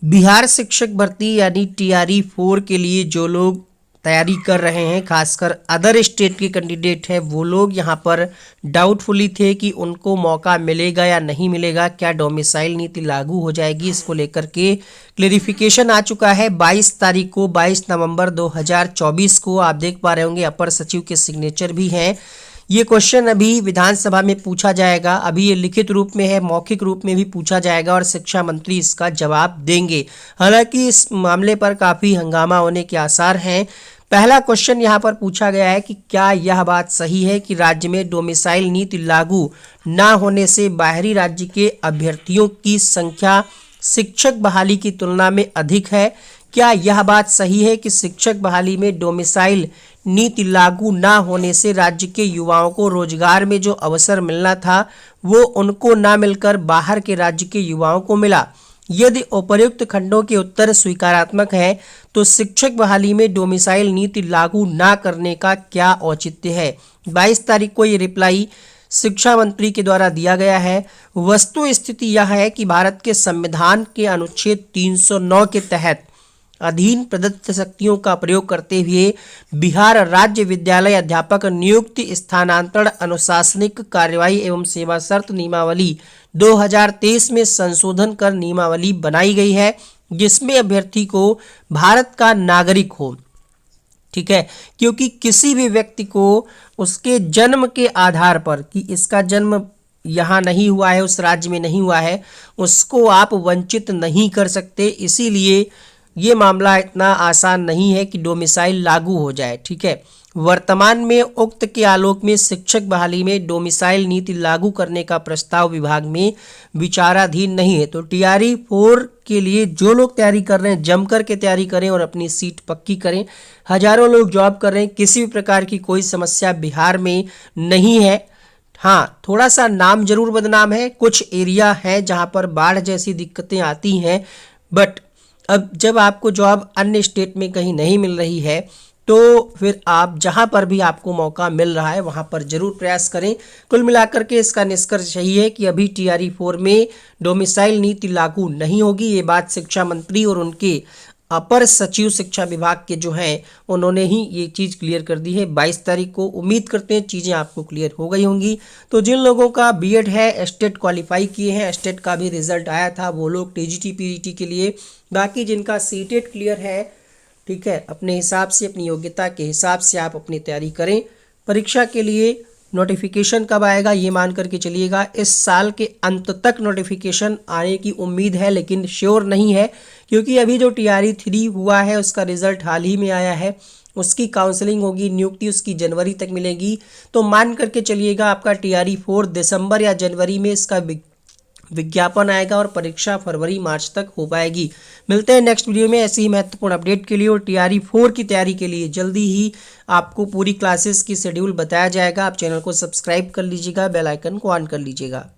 बिहार शिक्षक भर्ती यानी टीआरई 4 के लिए जो लोग तैयारी कर रहे हैं, खासकर अदर स्टेट के कैंडिडेट हैं, वो लोग यहाँ पर डाउटफुली थे कि उनको मौका मिलेगा या नहीं मिलेगा, क्या डोमिसाइल नीति लागू हो जाएगी। इसको लेकर के क्लेरिफिकेशन आ चुका है 22 तारीख को, 22 नवंबर 2024 को। आप देख पा रहे होंगे अपर सचिव के सिग्नेचर भी हैं। ये क्वेश्चन अभी विधानसभा में पूछा जाएगा। अभी ये लिखित रूप में है, मौखिक रूप में भी पूछा जाएगा और शिक्षा मंत्री इसका जवाब देंगे। हालांकि इस मामले पर काफ़ी हंगामा होने के आसार हैं। पहला क्वेश्चन यहाँ पर पूछा गया है कि क्या यह बात सही है कि राज्य में डोमिसाइल नीति लागू ना होने से बाहरी राज्य के अभ्यर्थियों की संख्या शिक्षक बहाली की तुलना में अधिक है। क्या यह बात सही है कि शिक्षक बहाली में डोमिसाइल नीति लागू ना होने से राज्य के युवाओं को रोजगार में जो अवसर मिलना था वो उनको ना मिलकर बाहर के राज्य के युवाओं को मिला। यदि उपर्युक्त खंडों के उत्तर स्वीकारात्मक है तो शिक्षक बहाली में डोमिसाइल नीति लागू ना करने का क्या औचित्य है। 22 तारीख को ये रिप्लाई शिक्षा मंत्री के द्वारा दिया गया है। वस्तु स्थिति यह है कि भारत के संविधान के अनुच्छेद 309 के तहत अधीन प्रदत्त शक्तियों का प्रयोग करते हुए बिहार राज्य विद्यालय अध्यापक नियुक्ति, स्थानांतरण, अनुशासनिक कार्यवाही एवं सेवा शर्त नियमावली 2023 में संशोधन कर नियमावली बनाई गई है, जिसमें अभ्यर्थी को भारत का नागरिक हो। ठीक है, क्योंकि किसी भी व्यक्ति को उसके जन्म के आधार पर कि इसका जन्म यहाँ नहीं हुआ है, उस राज्य में नहीं हुआ है, उसको आप वंचित नहीं कर सकते। इसीलिए ये मामला इतना आसान नहीं है कि डोमिसाइल लागू हो जाए। ठीक है, वर्तमान में उक्त के आलोक में शिक्षक बहाली में डोमिसाइल नीति लागू करने का प्रस्ताव विभाग में विचाराधीन नहीं है। तो टीआरई 4 के लिए जो लोग तैयारी कर रहे हैं, जमकर के तैयारी करें और अपनी सीट पक्की करें। हजारों लोग जॉब कर रहे हैं, किसी भी प्रकार की कोई समस्या बिहार में नहीं है। हाँ, थोड़ा सा नाम जरूर बदनाम है, कुछ एरिया है जहाँ पर बाढ़ जैसी दिक्कतें आती हैं, बट अब जब आपको जॉब अन्य स्टेट में कहीं नहीं मिल रही है तो फिर आप जहां पर भी आपको मौका मिल रहा है वहां पर जरूर प्रयास करें। कुल मिलाकर के इसका निष्कर्ष यही है कि अभी टीआरई 4 में डोमिसाइल नीति लागू नहीं होगी। ये बात शिक्षा मंत्री और उनके अपर सचिव शिक्षा विभाग के जो हैं उन्होंने ही ये चीज़ क्लियर कर दी है 22 तारीख को। उम्मीद करते हैं चीज़ें आपको क्लियर हो गई होंगी। तो जिन लोगों का बीएड है, स्टेट क्वालिफाई किए हैं, स्टेट का भी रिजल्ट आया था, वो लोग टीजीटी पीजीटी के लिए, बाकी जिनका सीटेट क्लियर है, ठीक है, अपने हिसाब से, अपनी योग्यता के हिसाब से आप अपनी तैयारी करें। परीक्षा के लिए नोटिफिकेशन कब आएगा ये मान करके चलिएगा। इस साल के अंत तक नोटिफिकेशन आने की उम्मीद है, लेकिन श्योर नहीं है, क्योंकि अभी जो टीआरई 3 हुआ है उसका रिजल्ट हाल ही में आया है। उसकी काउंसलिंग होगी, नियुक्ति उसकी जनवरी तक मिलेगी। तो मान करके चलिएगा आपका टीआरई 4 दिसंबर या जनवरी में इसका विज्ञापन आएगा और परीक्षा फरवरी मार्च तक हो पाएगी। मिलते हैं नेक्स्ट वीडियो में ऐसी ही महत्वपूर्ण अपडेट के लिए। और टीआरई 4 की तैयारी के लिए जल्दी ही आपको पूरी क्लासेस की शेड्यूल बताया जाएगा। आप चैनल को सब्सक्राइब कर लीजिएगा, बेल आइकन को ऑन कर लीजिएगा।